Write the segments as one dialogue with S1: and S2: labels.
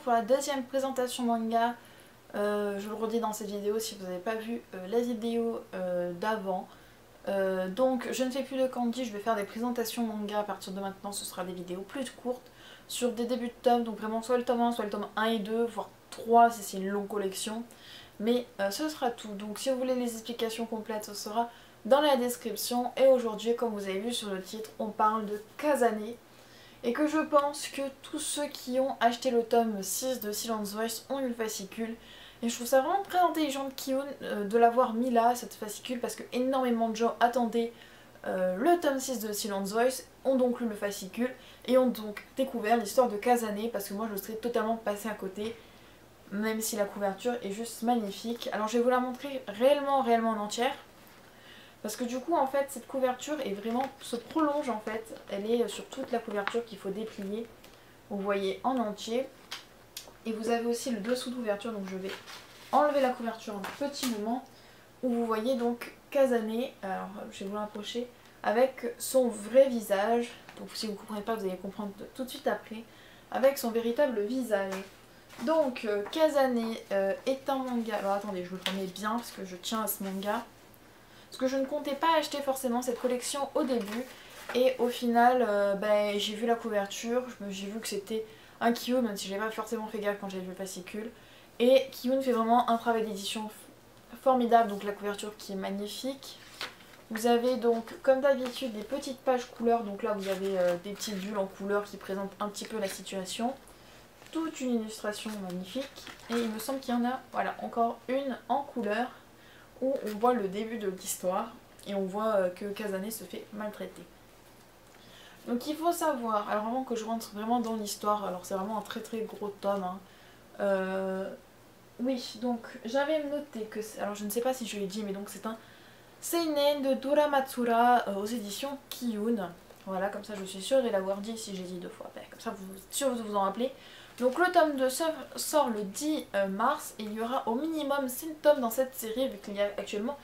S1: pour la deuxième présentation manga. Je le redis dans cette vidéo si vous n'avez pas vu la vidéo d'avant. Donc je ne fais plus de kanji, je vais faire des présentations manga à partir de maintenant. Ce sera des vidéos plus courtes sur des débuts de tome, donc vraiment soit le tome 1, soit le tome 1 et 2, voire 3 si c'est une longue collection. Mais ce sera tout, donc si vous voulez les explications complètes, ce sera dans la description. Et aujourd'hui, comme vous avez vu sur le titre, on parle de Kazane. Et que je pense que tous ceux qui ont acheté le tome 6 de Silence Voice ont eu le fascicule. Et je trouve ça vraiment très intelligent de Kihun de l'avoir mis là, cette fascicule, parce que énormément de gens attendaient le tome 6 de Silence Voice, ont donc lu le fascicule et ont donc découvert l'histoire de Kazane, parce que moi je serais totalement passée à côté, même si la couverture est juste magnifique. Alors je vais vous la montrer réellement en entière. Parce que du coup en fait cette couverture est vraiment, se prolonge en fait, elle est sur toute la couverture qu'il faut déplier, vous voyez en entier. Et vous avez aussi le dessous d'ouverture, donc je vais enlever la couverture un petit moment, où vous voyez donc Kazane, alors je vais vous l'approcher, avec son vrai visage, donc si vous ne comprenez pas vous allez comprendre tout de suite après, avec son véritable visage. Donc Kazane est un manga, alors attendez je vous le remets bien parce que je tiens à ce manga. Parce que je ne comptais pas acheter forcément cette collection au début. Et au final, j'ai vu la couverture, j'ai vu que c'était un Kihun, même si je n'avais pas forcément fait gaffe quand j'ai vu le fascicule. Et Kihun fait vraiment un travail d'édition formidable, donc la couverture qui est magnifique. Vous avez donc, comme d'habitude, des petites pages couleurs. Donc là, vous avez des petites bulles en couleur qui présentent un petit peu la situation. Toute une illustration magnifique. Et il me semble qu'il y en a, voilà, encore une en couleur, où on voit le début de l'histoire et on voit que Kazane se fait maltraiter. Donc il faut savoir, alors avant que je rentre vraiment dans l'histoire, alors c'est vraiment un très gros tome. Oui, donc j'avais noté que, alors je ne sais pas si je l'ai dit, mais donc c'est un seinen de Dora Matsura aux éditions Kihun. Voilà, comme ça je suis sûre de l'avoir dit si j'ai dit 2 fois. Comme ça vous êtes sûr de vous en rappeler. Donc le tome 2 sort le 10 mars et il y aura au minimum 5 tomes dans cette série vu qu'il y a actuellement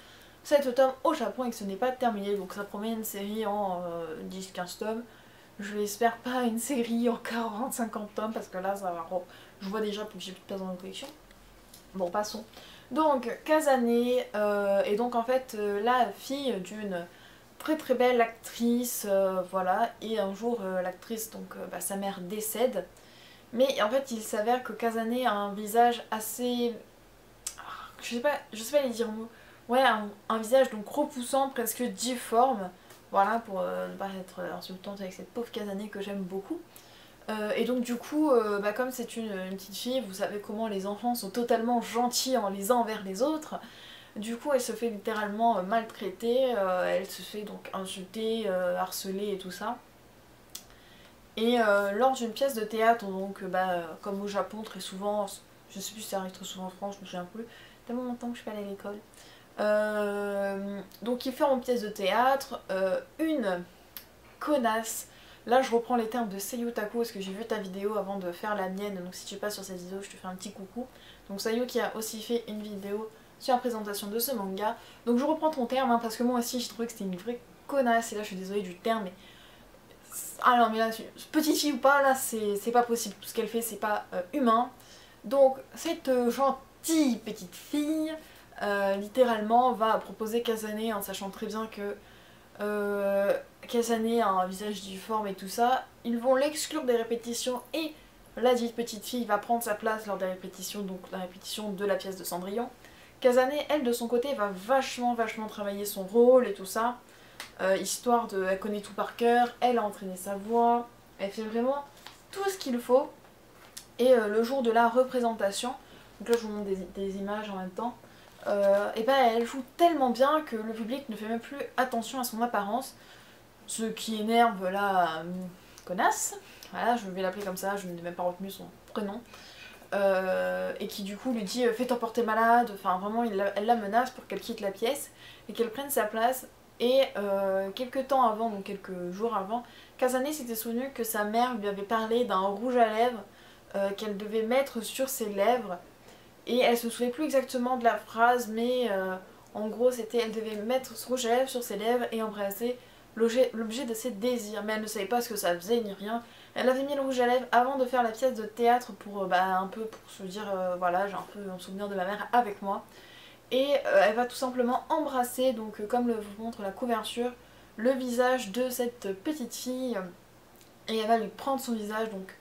S1: 7 tomes au Japon et que ce n'est pas terminé. Donc ça promet une série en 10-15 tomes. Je l'espère pas une série en 40-50 tomes parce que là ça va... Oh, je vois déjà que j'ai plus de place dans ma collection. Bon passons. Donc Kazane est donc en fait la fille d'une très belle actrice, voilà, et un jour l'actrice, donc sa mère décède. Mais en fait il s'avère que Kazane a un visage assez... Je sais pas les dire mots. Ouais, un visage donc repoussant, presque difforme. Voilà, pour ne pas être insultante avec cette pauvre Kazane que j'aime beaucoup. Et donc du coup, comme c'est une petite fille, vous savez comment les enfants sont totalement gentils les uns envers les autres. Du coup elle se fait littéralement maltraiter, elle se fait donc insulter, harceler et tout ça. Et lors d'une pièce de théâtre, donc comme au Japon très souvent, je sais plus si ça arrive très souvent en France, je me souviens plus, tellement longtemps que je suis pas allée à l'école. Donc ils font une pièce de théâtre, une connasse, là je reprends les termes de Seiyu Taku parce que j'ai vu ta vidéo avant de faire la mienne, donc si tu passes sur cette vidéo je te fais un petit coucou. Donc Seiyu qui a aussi fait une vidéo sur la présentation de ce manga. Donc je reprends ton terme parce que moi aussi j'ai trouvé que c'était une vraie connasse et là je suis désolée du terme mais... Ah non mais là, petite fille ou pas, là c'est pas possible, tout ce qu'elle fait c'est pas humain. Donc cette gentille petite fille littéralement va proposer Kazane en sachant très bien que Kazane a un visage difforme et tout ça. Ils vont l'exclure des répétitions et la dite petite fille va prendre sa place lors des répétitions, donc la répétition de la pièce de Cendrillon. Kazane, elle de son côté, va vachement travailler son rôle et tout ça. Histoire de... Elle connaît tout par cœur, elle a entraîné sa voix, elle fait vraiment tout ce qu'il faut. Et le jour de la représentation, donc là je vous montre des images en même temps, elle joue tellement bien que le public ne fait même plus attention à son apparence, ce qui énerve la connasse, voilà je vais l'appeler comme ça, je n'ai même pas retenu son prénom, et qui du coup lui dit fais-toi porter malade, enfin vraiment elle la menace pour qu'elle quitte la pièce et qu'elle prenne sa place. Et quelques temps avant, donc quelques jours avant, Kazane s'était souvenu que sa mère lui avait parlé d'un rouge à lèvres qu'elle devait mettre sur ses lèvres. Et elle se souvenait plus exactement de la phrase, mais en gros c'était elle devait mettre ce rouge à lèvres sur ses lèvres et embrasser l'objet de ses désirs. Mais elle ne savait pas ce que ça faisait ni rien. Elle avait mis le rouge à lèvres avant de faire la pièce de théâtre pour un peu pour se dire voilà, j'ai un peu un souvenir de ma mère avec moi. Et elle va tout simplement embrasser, donc comme le vous montre la couverture, le visage de cette petite fille. Et elle va lui prendre son visage, donc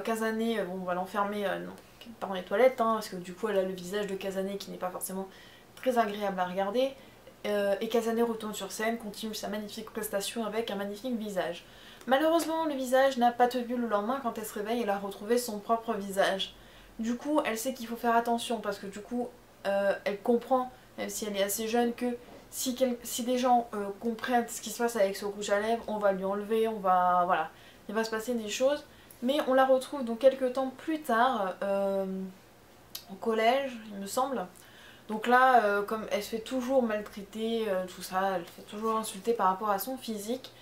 S1: Kazane, bon, on va l'enfermer pas dans les toilettes, hein, parce que du coup elle a le visage de Kazane qui n'est pas forcément très agréable à regarder. Et Kazane retourne sur scène, continue sa magnifique prestation avec un magnifique visage. Malheureusement, le visage n'a pas tenu le lendemain. Quand elle se réveille, elle a retrouvé son propre visage. Du coup, elle sait qu'il faut faire attention parce que du coup, elle comprend, même si elle est assez jeune, que si des gens comprennent ce qui se passe avec ce rouge à lèvres, on va lui enlever, on va... voilà, il va se passer des choses. Mais on la retrouve donc quelques temps plus tard, au collège, il me semble. Donc là, comme elle se fait toujours maltraiter, tout ça, elle se fait toujours insulter par rapport à son physique.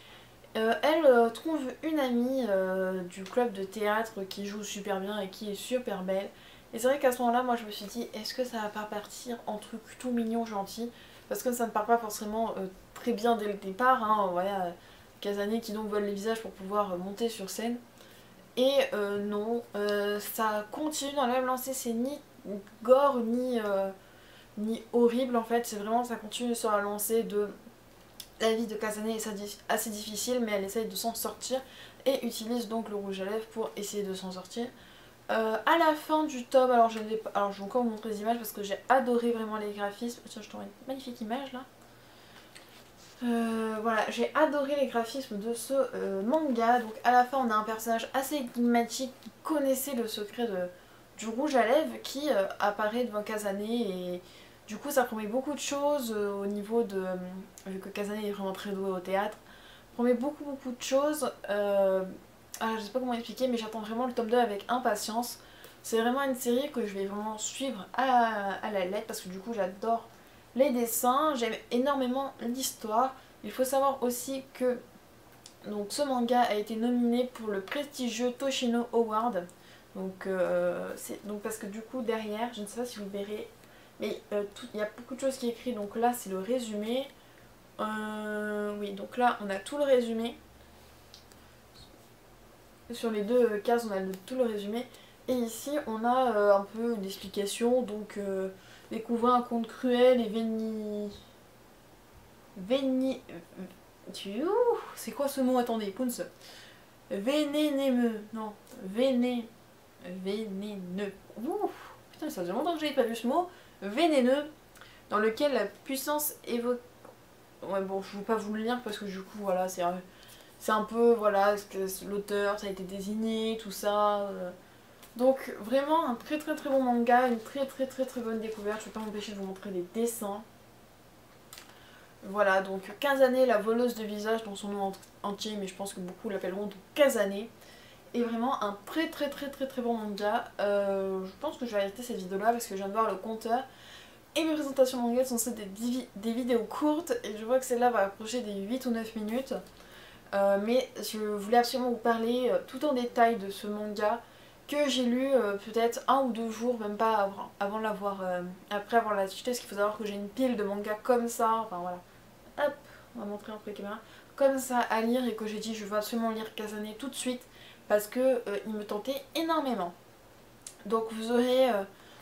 S1: Elle trouve une amie du club de théâtre qui joue super bien et qui est super belle. Et c'est vrai qu'à ce moment-là, moi je me suis dit, est-ce que ça va pas partir en truc tout mignon, gentil? Parce que ça ne part pas forcément très bien dès le départ, hein, voilà, Kazane qui donc vole les visages pour pouvoir monter sur scène. Et non, ça continue dans la même lancée, c'est ni gore ni horrible en fait, c'est vraiment ça continue sur la lancée de la vie de Kazane est assez difficile mais elle essaye de s'en sortir et utilise donc le rouge à lèvres pour essayer de s'en sortir. À la fin du tome, alors je vais encore vous montrer les images parce que j'ai adoré vraiment les graphismes. Tiens, je t'envoie une magnifique image là. Voilà, j'ai adoré les graphismes de ce manga. Donc à la fin on a un personnage assez énigmatique qui connaissait le secret du rouge à lèvres qui apparaît devant Kazane et du coup ça promet beaucoup de choses au niveau de... vu que Kazane est vraiment très doué au théâtre, promet beaucoup de choses. Je sais pas comment expliquer mais j'attends vraiment le tome 2 avec impatience. C'est vraiment une série que je vais vraiment suivre à la lettre parce que du coup j'adore les dessins, j'aime énormément l'histoire. Il faut savoir aussi que donc, ce manga a été nominé pour le prestigieux Toshino Award. Donc, donc parce que du coup derrière, je ne sais pas si vous verrez, mais il y a beaucoup de choses qui est écrit. Donc là c'est le résumé. Oui, donc là on a tout le résumé. Sur les deux cases on a tout le résumé. Et ici on a un peu une explication. Donc découvrir un conte cruel et c'est quoi ce mot? Attendez, Pounce. Vénénémeux. Non. Vénéneux. Ouh. Putain, ça faisait longtemps que j'avais pas vu ce mot. Vénéneux. Dans lequel la puissance évoque... Ouais, bon, je ne vais pas vous le lire parce que du coup, voilà, c'est un peu, voilà, l'auteur, ça a été désigné, tout ça. Donc, vraiment, un très bon manga, une très bonne découverte. Je ne vais pas m'empêcher de vous montrer les dessins. Voilà, donc Kazane, la voleuse de visage dans son nom entier, mais je pense que beaucoup l'appelleront Kazane. Et vraiment un très bon manga. Je pense que je vais arrêter cette vidéo là parce que je viens de voir le compteur. Et mes présentations manga sont des vidéos courtes et je vois que celle-là va approcher des 8 ou 9 minutes. Mais je voulais absolument vous parler tout en détail de ce manga que j'ai lu peut-être 1 ou 2 jours, même pas avant l'avoir, après avoir acheté, parce qu'il faut savoir que j'ai une pile de mangas comme ça, enfin voilà, hop, on va montrer un peu la caméra, comme ça à lire et que j'ai dit je veux absolument lire Kazane tout de suite parce que il me tentait énormément. Donc vous aurez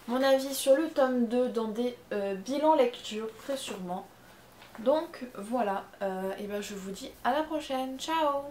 S1: mon avis sur le tome 2 dans des bilans lecture très sûrement. Donc voilà, et ben je vous dis à la prochaine, ciao.